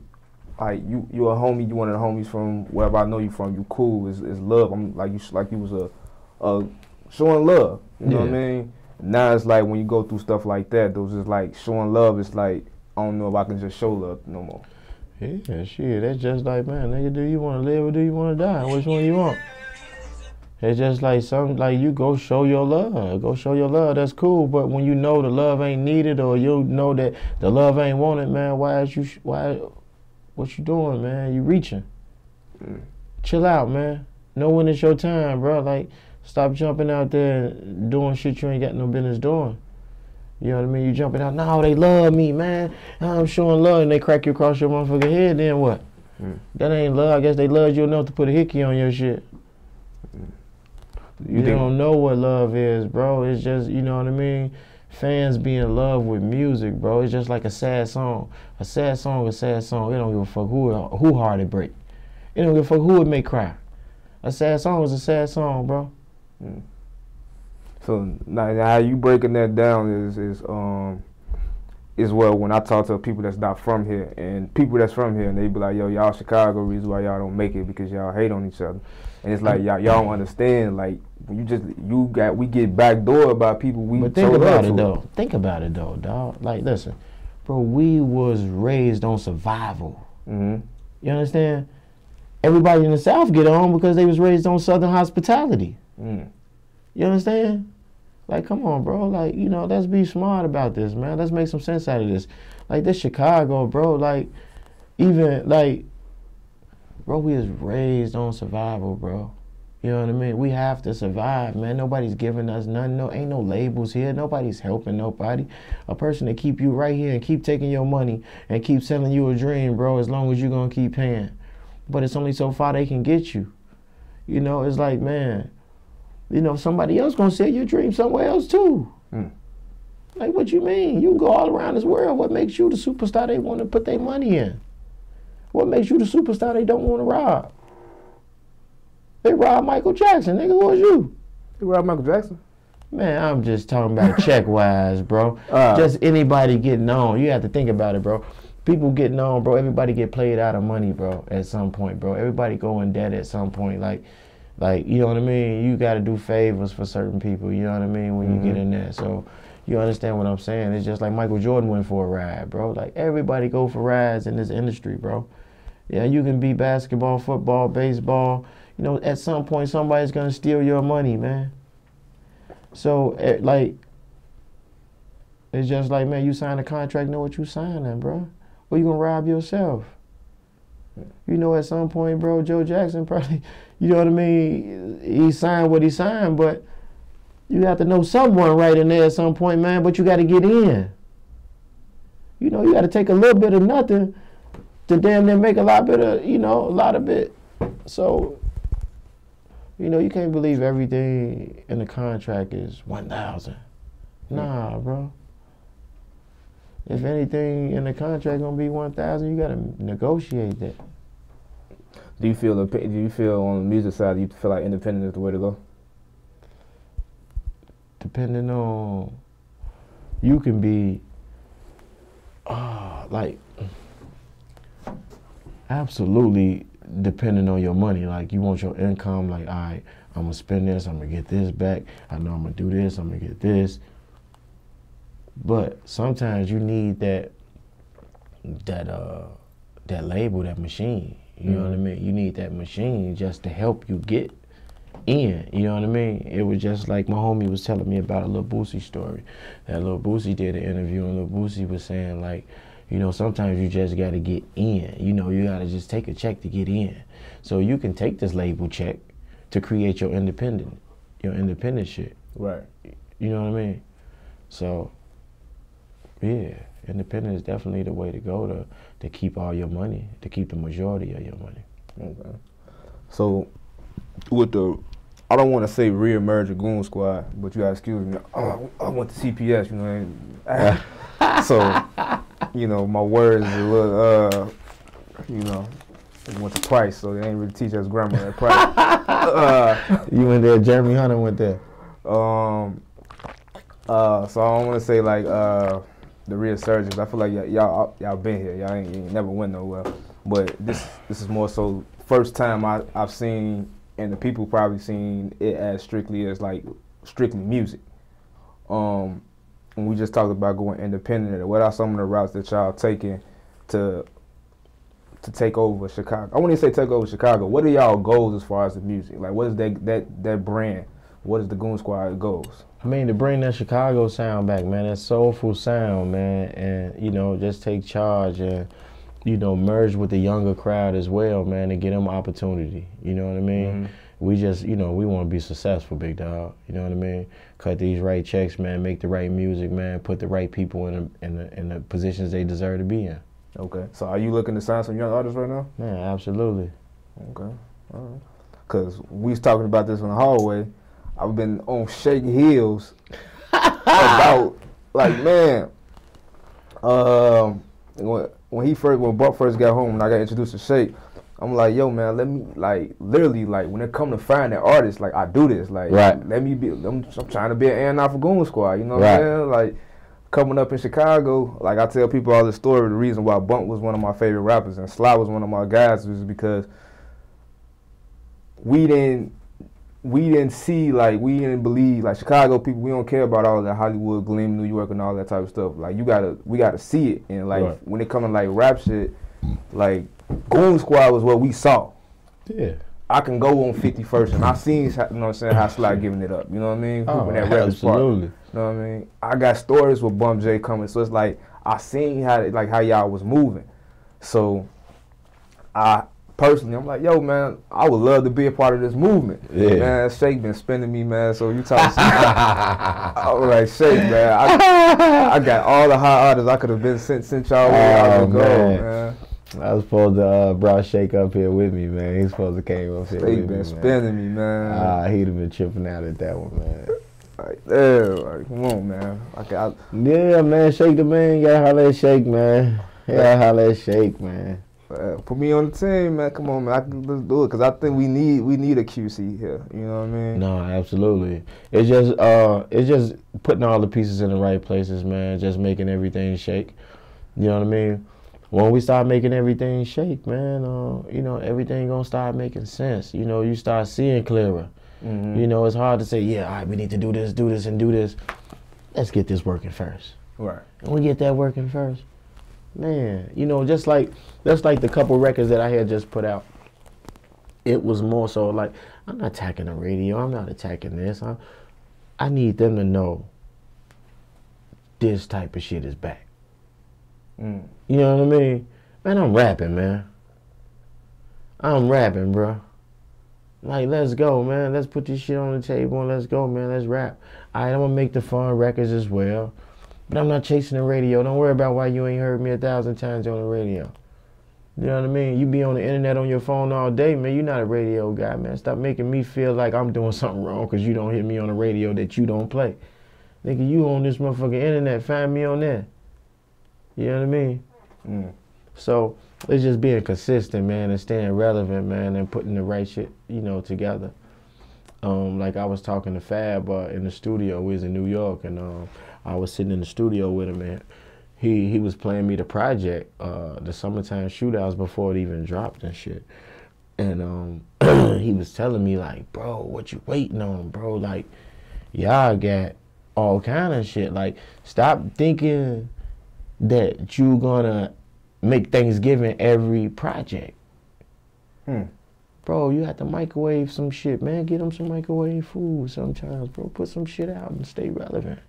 you a homie, you one of the homies from wherever I know you from. You cool, is love. I'm like you was a showing love. You know what I mean? Now it's like when you go through stuff like that, those is like showing love. It's like, I don't know if I can just show love no more. Yeah, shit, that's just like, man, nigga, do you want to live or do you want to die? Which one you want? It's just like something, like, you go show your love. Go show your love, that's cool. But when you know the love ain't needed or you know that the love ain't wanted, man, what you doing, man? You reaching. Chill out, man. Know when it's your time, bro. Like, stop jumping out there and doing shit you ain't got no business doing. You know what I mean? You jumping out, no, they love me, man. I'm showing love, and they crack you across your motherfucking head, then what? That ain't love. I guess they loved you enough to put a hickey on your shit. You don't know what love is, bro. It's just, you know what I mean? Fans be in love with music, bro. It's just like a sad song. A sad song, a sad song. It don't give a fuck who heart it break. It don't give a fuck who it make cry. A sad song is a sad song, bro. So now how you breaking that down as well when I talk to people that's not from here and people that's from here and they be like, yo, y'all Chicago, reason why y'all don't make it because y'all hate on each other. And it's like y'all don't understand, like we get backdoored by people we But think about it though. Think about it though, dog. Like listen, bro, we was raised on survival. Mm-hmm. You understand? Everybody in the South get on because they was raised on Southern hospitality. Mm. You understand? Like, come on, bro. Like, you know, let's be smart about this, man. Let's make some sense out of this. Like, this Chicago, bro, like, even, like, bro, we was raised on survival, bro. You know what I mean? We have to survive, man. Nobody's giving us nothing. No, ain't no labels here. Nobody's helping nobody. A person that keep you right here and keep taking your money and keep selling you a dream, bro, as long as you're going to keep paying. But it's only so far they can get you. You know, it's like, man, you know, somebody else gonna sell your dream somewhere else too. Mm. Like, what you mean? You can go all around this world. What makes you the superstar they want to put their money in? What makes you the superstar they don't want to rob? They robbed Michael Jackson, nigga. Who was you? You robbed Michael Jackson? Man, I'm just talking about check-wise, bro. Just anybody getting on. You have to think about it, bro. People getting on, bro. Everybody get played out of money, bro, at some point, bro. Everybody go in debt at some point. Like, you know what I mean? You got to do favors for certain people, you know what I mean, when you get in there. So you understand what I'm saying? It's just like Michael Jordan went for a ride, bro. Like, everybody go for rides in this industry, bro. Yeah, you can be basketball, football, baseball. You know, at some point, somebody's going to steal your money, man. So, like, it's just like, man, you sign a contract, know what you signing, bro. Or you gonna rob yourself. You know, at some point, bro, Joe Jackson probably, you know what I mean, he signed what he signed, but you have to know someone right in there at some point, man, but you got to get in. You know, you got to take a little bit of nothing to damn near make a lot of, you know, a lot of it. So, you know, you can't believe everything in the contract is 1,000. Nah, bro. If anything in the contract gonna be 1,000, you gotta negotiate that. Do you feel on the music side, do you feel like independent is the way to go? Depending on, you can be, like, absolutely depending on your money. Like, you want your income, like, all right, I'm gonna spend this, I'm gonna get this back. I know I'm gonna do this, I'm gonna get this. But sometimes you need that label, that machine. You know what I mean? You need that machine just to help you get in. You know what I mean? It was just like my homie was telling me about a Lil Boosie story. That Lil Boosie did an interview, and Lil Boosie was saying, like, you know, sometimes you just got to get in. You know, you got to just take a check to get in. So you can take this label check to create your independent shit. Right. You know what I mean? So, yeah, independent is definitely the way to go to keep all your money, to keep the majority of your money. Okay. So, with I don't want to say re-emerge of Goon Squad, but you gotta excuse me. I went to CPS, you know. So, you know, my words is a little, you know, went to Price, so they ain't really teach us grammar at Price. You went there, Jeremy Hunter went there. So I don't want to say like the resurgence. I feel like y'all been here. Y'all ain't never went nowhere. But this is more so first time I've seen, and the people probably seen it as strictly music. When we just talked about going independent, what are some of the routes that y'all taking to take over Chicago? I wouldn't even say take over Chicago. What are y'all goals as far as the music? Like, what is that brand? What is the Goon Squad goals? I mean, to bring that Chicago sound back, man, that soulful sound, man, and, you know, just take charge and, you know, merge with the younger crowd as well, man, and get them opportunity. You know what I mean? Mm-hmm. We just, you know, we want to be successful, big dog. You know what I mean? Cut these right checks, man, make the right music, man, put the right people in the positions they deserve to be in. Okay. So are you looking to sign some young artists right now? Man, absolutely. Okay. All right. Because we was talking about this in the hallway. I've been on Shake Heels about, like, man, when Buck first got home and I got introduced to Shake, I'm like, yo, man, let me, like, literally, like, when it come to find that artist, like, I do this, like, right. Let me be, I'm trying to be an A&R for Goon Squad, you know what I'm saying? Like, coming up in Chicago, like I tell people all this story, the reason why Bump was one of my favorite rappers and Sly was one of my guys was because we didn't see, like, we didn't believe, like, Chicago people, we don't care about all that Hollywood gleam, New York, and all that type of stuff. Like, we gotta see it. And, like, when it comes to, like, rap shit, like, Goon Squad was what we saw. Yeah. I can go on 51st, and I seen, you know what I'm saying, how Sly giving it up. You know what I mean? Oh, when that rap absolutely. You know what I mean? I got stories with Bump J coming, so it's like, I seen how y'all was moving. So, personally, I'm like, yo, man, I would love to be a part of this movement. Yeah. Man, Shake been spending me, man, so you talking I was like, Shake, man, I got all the hot artists I could have been sent y'all where y'all could go, man. I was supposed to brought Shake up here with me, man. He's supposed to came up here with me, Shake been spending me, man. He'd have been tripping out at that one, man. Like, damn, like, come on, man. Yeah, man, Shake the man. You gotta holler at Shake, man. You gotta holler at Shake, man. Put me on the team, man. Come on, man. Let's do it, because I think we need a QC here. You know what I mean? No, absolutely. It's just putting all the pieces in the right places, man. Just making everything shake. You know what I mean? When we start making everything shake, man, you know, everything gonna start making sense. You know, you start seeing clearer. Mm-hmm. You know, it's hard to say, yeah, all right, we need to do this, and do this. Let's get this working first. Right. And we get that working first. Man, you know, just like the couple records that I had just put out. It was more so like, I'm not attacking the radio. I'm not attacking this. I need them to know this type of shit is back. You know what I mean? Man, I'm rapping, man. I'm rapping, bro. Like, let's go, man. Let's put this shit on the table and let's go, man. Let's rap. All right, I'm going to make the fun records as well. But I'm not chasing the radio. Don't worry about why you ain't heard me 1,000 times on the radio. You know what I mean? You be on the internet on your phone all day, man. You're not a radio guy, man. Stop making me feel like I'm doing something wrong because you don't hear me on the radio that you don't play. Nigga, you on this motherfucking internet. Find me on there. You know what I mean? So it's just being consistent, man, and staying relevant, man, and putting the right shit, you know, together. Like I was talking to Fab in the studio. We was in New York, and I was sitting in the studio with him, and he was playing me the project, the Summertime Shootouts, before it even dropped and shit. And he was telling me, like, bro, what you waiting on, bro? Like, y'all got all kind of shit. Like, stop thinking that you gonna make Thanksgiving every project. Bro, you have to microwave some shit, man. Get them some microwave food sometimes, bro. Put some shit out and stay relevant.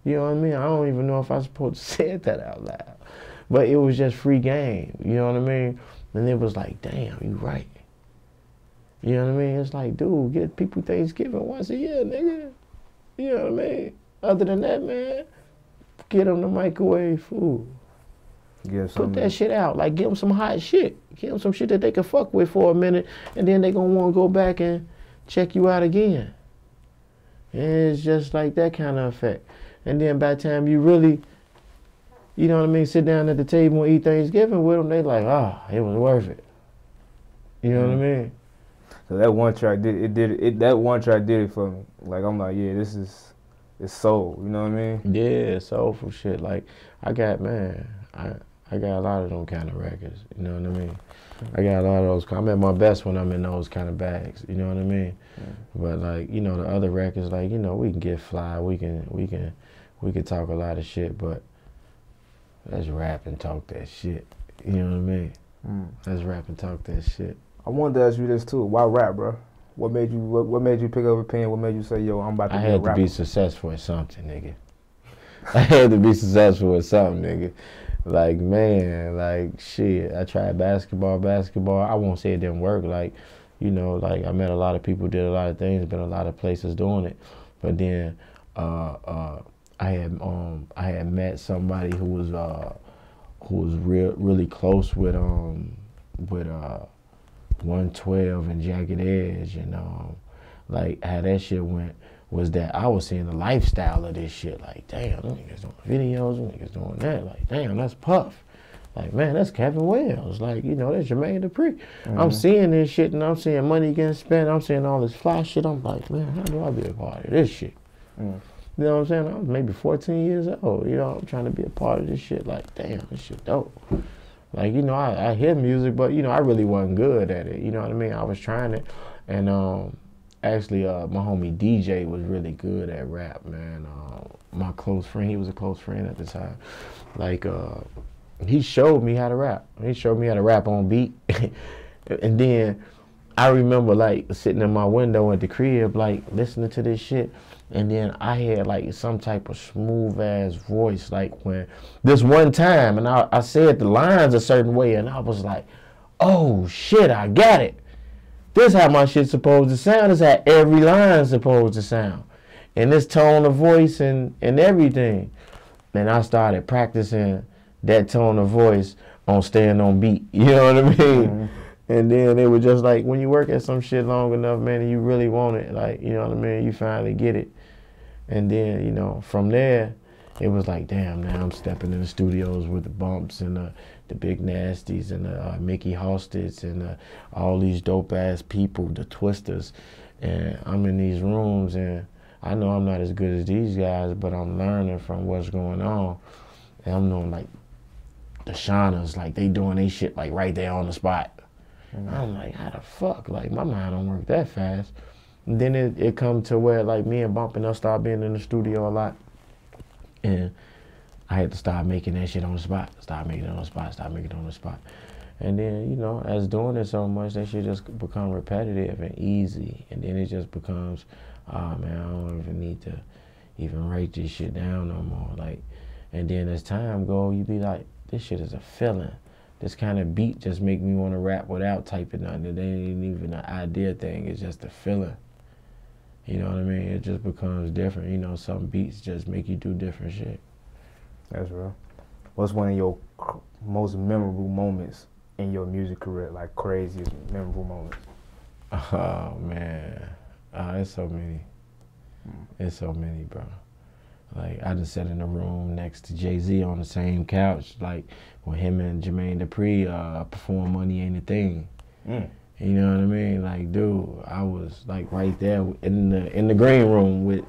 You know what I mean? I don't even know if I was supposed to say that out loud. But it was just free game, you know what I mean? And it was like, damn, you right. You know what I mean? It's like, dude, get people Thanksgiving once a year, nigga. You know what I mean? Other than that, man, get them the microwave food. Put that shit out. Like, give them some hot shit. Give them some shit that they can fuck with for a minute, and then they gonna want to go back and check you out again. And it's just like that kind of effect. And then by the time you really, you know what I mean, sit down at the table and eat Thanksgiving with them, they like, it was worth it. You know what I mean? So that one track that one track did it for me. Like, I'm like, yeah, it's soul. You know what I mean? Yeah, soulful shit. Like, I got a lot of them kind of records, you know what I mean? I got a lot of those. I'm at my best when I'm in those kind of bags, you know what I mean? But like, you know, the other records, like, you know, we can get fly, we can talk a lot of shit, but let's rap and talk that shit. You know what I mean? Let's rap and talk that shit. I wanted to ask you this too. Why rap, bro? What made you pick up a pen? What made you say, yo, I'm about to be a rapper? I had to be successful at something, nigga. I had to be successful at something, nigga. Like, man, like, shit, I tried basketball. I won't say it didn't work. Like, you know, like, I met a lot of people, did a lot of things, been a lot of places doing it. But then I had met somebody who was really close with 112 and Jagged Edge, and like, how that shit went was that I was seeing the lifestyle of this shit. Like, damn, them niggas doing videos, them niggas doing that. Like, damn, that's Puff. Like, man, that's Kevin Wells. Like, you know, that's Jermaine Dupri. I'm seeing this shit, and I'm seeing money getting spent. I'm seeing all this fly shit. I'm like, man, how do I be a part of this shit? You You know what I'm saying? I was maybe 14 years old. You know, I'm trying to be a part of this shit. Like, damn, this shit dope. Like, you know, I hear music, but, you know, I really wasn't good at it. You know what I mean? I was trying it. And actually, my homie DJ was really good at rap, man. My close friend, he was a close friend at the time. Like, he showed me how to rap. He showed me how to rap on beat. And then I remember, like, sitting in my window at the crib, like, listening to this shit. And then I had, like, some type of smooth-ass voice, like, when this one time, and I said the lines a certain way, and I was like, oh, shit, I got it. This how my shit's supposed to sound. This how every line's supposed to sound. And this tone of voice and everything. And I started practicing that tone of voice on staying on beat. You know what I mean? Mm-hmm. And then it was just like, when you work at some shit long enough, man, and you really want it, like, you know what I mean? You finally get it. And then, you know, from there, it was like, damn, now I'm stepping in the studios with the Bumps and the Big Nasties and the Mickey Hosteds and all these dope-ass people, the Twisters. And I'm in these rooms, and I know I'm not as good as these guys, but I'm learning from what's going on. And I'm doing, like, the Shaunas, like, they doing they shit, like, right there on the spot. And I'm like, how the fuck? Like, my mind don't work that fast. And then it come to where, like, me and Bump and us start being in the studio a lot. And I had to start making that shit on the spot. Start making it on the spot. And then, you know, as doing it so much, that shit just become repetitive and easy. And then it just becomes, oh, man, I don't even need to even write this shit down no more. Like, and then as time go, you be like, this shit is a feeling. This kind of beat just make me want to rap without typing nothing. It ain't even an idea thing. It's just a feeling. You know what I mean? It just becomes different. You know, some beats just make you do different shit. That's real. What's one of your most memorable moments in your music career? Like, craziest memorable moments? Oh, man. It's so many. It's so many, bro. Like, I just sat in a room next to Jay-Z on the same couch, like, when him and Jermaine Dupri performed Money Ain't a Thing. You know what I mean? Like, dude, I was, like, right there in the green room with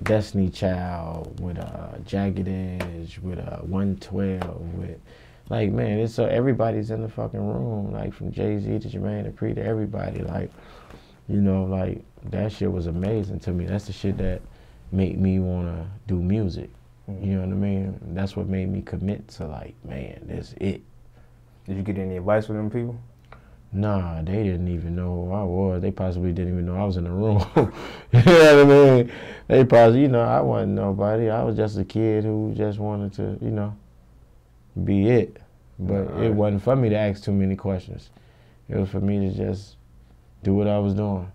Destiny Child, with Jagged Edge, with 112, with, like, man, it's so everybody's in the fucking room, like, from Jay-Z to Jermaine Dupri to everybody, like, you know, like, that shit was amazing to me. That's the shit that made me want to do music. You know what I mean? That's what made me commit to, like, man, that's it. Did you get any advice from them people? Nah, they didn't even know who I was. They possibly didn't even know I was in the room. You know what I mean? They probably, you know, I wasn't nobody. I was just a kid who just wanted to, you know, be it. But it wasn't for me to ask too many questions. It was for me to just do what I was doing.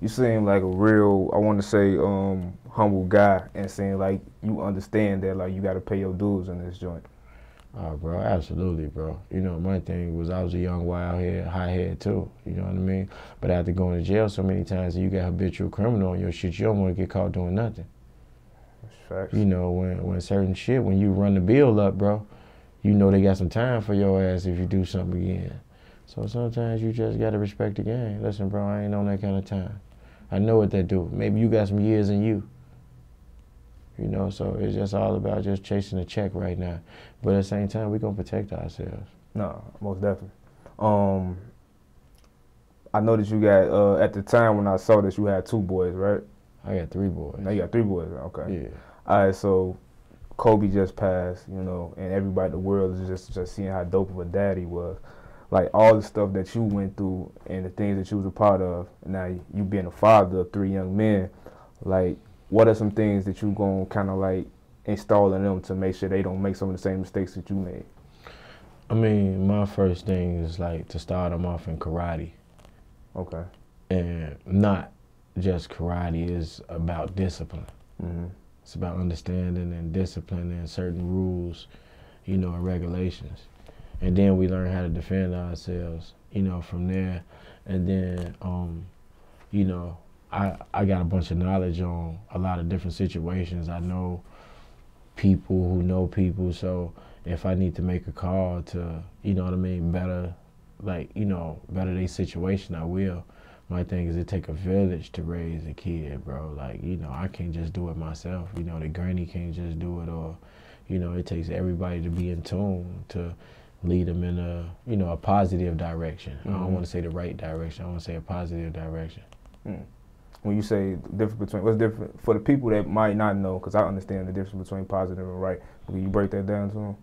You seem like a real, I want to say, humble guy, and seem like you understand that, like, you got to pay your dues in this joint. Oh, bro, absolutely, bro. You know, my thing was I was a young wild head, high head too. You know what I mean? But after going to jail so many times, and you got habitual criminal on your shit, you don't want to get caught doing nothing. That's facts. You know, when certain shit, when you run the bill up, bro, you know they got some time for your ass if you do something again. So sometimes you just got to respect the game. Listen, bro, I ain't on that kind of time. I know what that do. Maybe you got some years in you. You know, so it's just all about just chasing a check right now. But at the same time, we're going to protect ourselves. No, most definitely. I know that you got, at the time when I saw this, you had 2 boys, right? I got 3 boys. Now you got 3 boys, okay. Yeah. All right, so Kobe just passed, you know, and everybody in the world is just seeing how dope of a dad he was. Like, all the stuff that you went through and the things that you was a part of, and now you being a father of 3 young men, like, what are some things that you gonna kind of, like, install in them to make sure they don't make some of the same mistakes that you made? I mean, my first thing is, like, to start them off in karate. Okay. And not just karate, is about discipline. It's about understanding and discipline and certain rules, you know, and regulations. And then we learn how to defend ourselves, you know, from there. And then, you know, I got a bunch of knowledge on a lot of different situations. I know people who know people, so if I need to make a call to, you know what I mean, better, like, you know, better their situation, I will. My thing is it take a village to raise a kid, bro. Like, you know, I can't just do it myself. You know, the granny can't just do it, or, you know, it takes everybody to be in tune to lead them in a, you know, a positive direction. I don't want to say the right direction. I want to say a positive direction. When you say difference between, what's different for the people that might not know, because I understand the difference between positive and right. Can you break that down to them?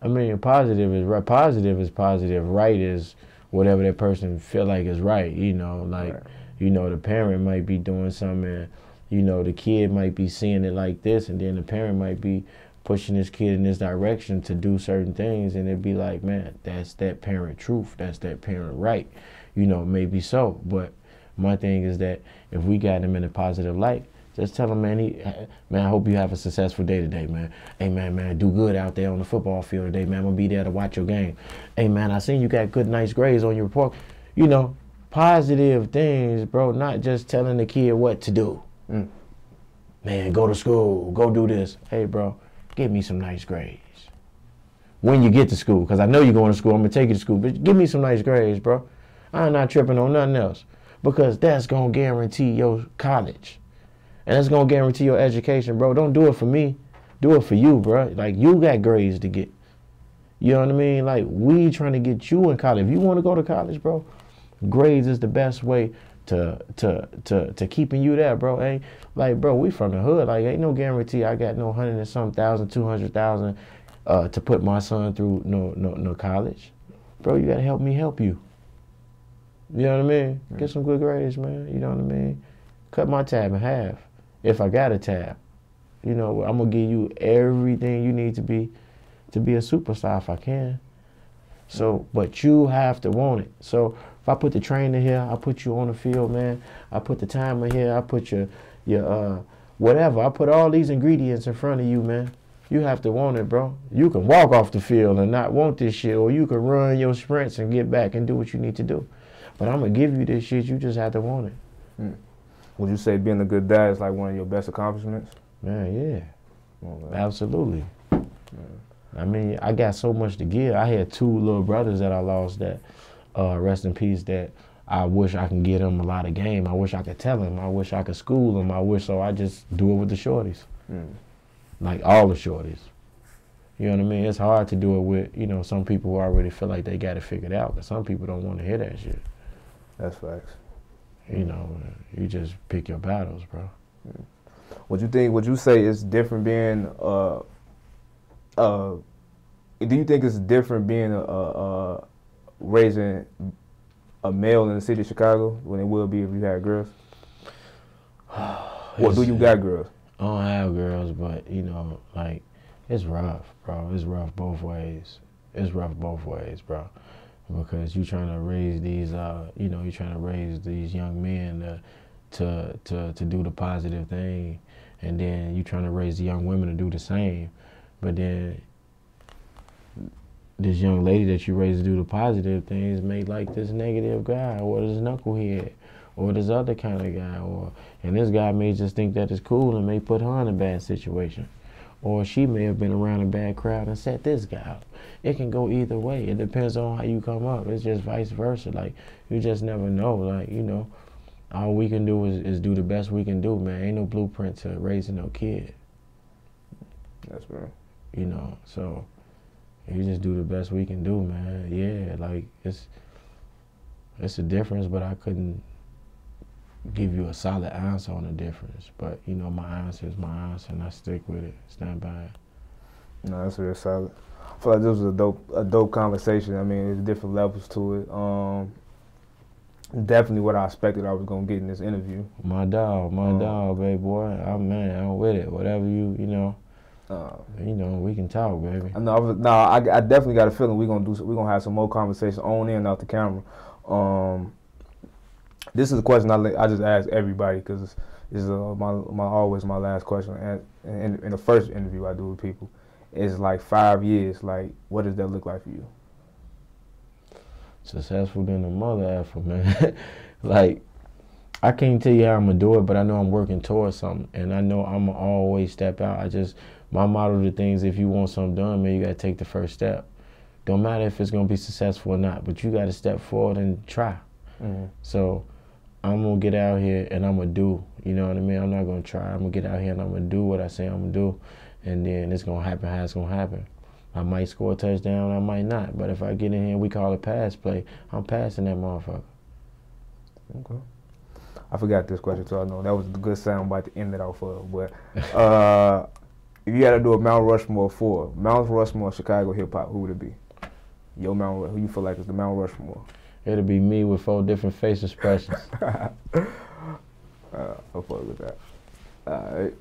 I mean, positive is right. Positive is positive. Right is whatever that person feel like is right. You know, like, you know, the parent might be doing something, and, you know, the kid might be seeing it like this, and then the parent might be pushing this kid in this direction to do certain things, and it'd be like, man, that's that parent truth. That's that parent right. You know, maybe so, but my thing is that if we got him in a positive light, just tell him, man, I hope you have a successful day today, man. Hey, man, do good out there on the football field today, man. I'm going to be there to watch your game. Hey, man, I seen you got good, nice grades on your report. You know, positive things, bro, not just telling the kid what to do. Man, go to school, go do this. Hey, bro, give me some nice grades. When you get to school, because I know you're going to school, I'm going to take you to school, but give me some nice grades, bro. I'm not tripping on nothing else. Because that's going to guarantee your college. And that's going to guarantee your education, bro. Don't do it for me. Do it for you, bro. Like, you got grades to get. You know what I mean? Like, we trying to get you in college. If you want to go to college, bro, grades is the best way to keeping you there, bro. Ain't, like, bro, we from the hood. Like, ain't no guarantee I got no 100 and some thousand, 200,000 to put my son through no college. Bro, you got to help me help you. You know what I mean? Get some good grades, man. You know what I mean? Cut my tab in half if I got a tab. You know, I'm going to give you everything you need to be a superstar if I can. So, but you have to want it. So, if I put the trainer here, I put you on the field, man. I put the timer here. I put your whatever. I put all these ingredients in front of you, man. You have to want it, bro. You can walk off the field and not want this shit, or you can run your sprints and get back and do what you need to do. But I'm going to give you this shit. You just have to want it. Would you say being a good dad is like one of your best accomplishments? Man, yeah. Absolutely. I mean, I got so much to give. I had 2 little brothers that I lost that, rest in peace, that I wish I can get them a lot of game. I wish I could tell them. I wish I could school them. So I just do it with the shorties. Like all the shorties. You know what I mean? It's hard to do it with, you know, some people who already feel like they got it figured out, because some people don't want to hear that shit. That's facts. You know, you just pick your battles, bro. Would you say it's different being do you think it's different being raising a male in the city of Chicago when it will be if you had girls? Or do you got girls? I don't have girls, but, you know, like, it's rough, bro. It's rough both ways. It's rough both ways, bro. Because you're trying to raise these, you know, you're trying to raise these young men to do the positive thing, and then you're trying to raise the young women to do the same. But then this young lady that you raise to do the positive things may like this negative guy, or this knucklehead, or this other kind of guy, and this guy may just think that it's cool and may put her in a bad situation. Or she may have been around a bad crowd and set this guy up. It can go either way. It depends on how you come up. It's just vice versa. Like, you just never know. Like, you know, all we can do is do the best we can do, man. Ain't no blueprint to raising no kid. That's right. You know, so you just do the best we can do, man. Yeah, like, it's a difference, but I couldn't give you a solid answer on the difference. But, you know, my answer is my answer, and I stick with it, stand by it. No, that's real solid. I feel like this was a dope conversation. I mean, there's different levels to it. Definitely what I expected I was going to get in this interview. My dog, baby boy. I'm with it. Whatever you know, we can talk, baby. I definitely got a feeling we're gonna have some more conversation on and off the camera. This is a question I just ask everybody, because this is always my last question. And in the first interview I do with people, it's like 5 years. Like, what does that look like for you? Successful than a mother effer, man. Like, I can't tell you how I'm gonna do it, but I know I'm working towards something, and I know I'm gonna always step out. My motto to things, if you want something done, man, you gotta take the first step. Don't matter if it's gonna be successful or not, but you gotta step forward and try. So I'm gonna get out here and I'm gonna do. You know what I mean? I'm not gonna try. I'm gonna get out here and I'm gonna do what I say I'm gonna do, and then it's gonna happen how it's gonna happen. I might score a touchdown, I might not. But if I get in here and we call it pass play, I'm passing that motherfucker. Okay. I forgot this question, so I know that was a good sound bite to end it off of. But if you had to do a Mount Rushmore for Mount Rushmore Chicago hip hop, who would it be? Your Mount, who you feel like is the Mount Rushmore? It'll be me with 4 different face expressions. I'll fuck with that. All right.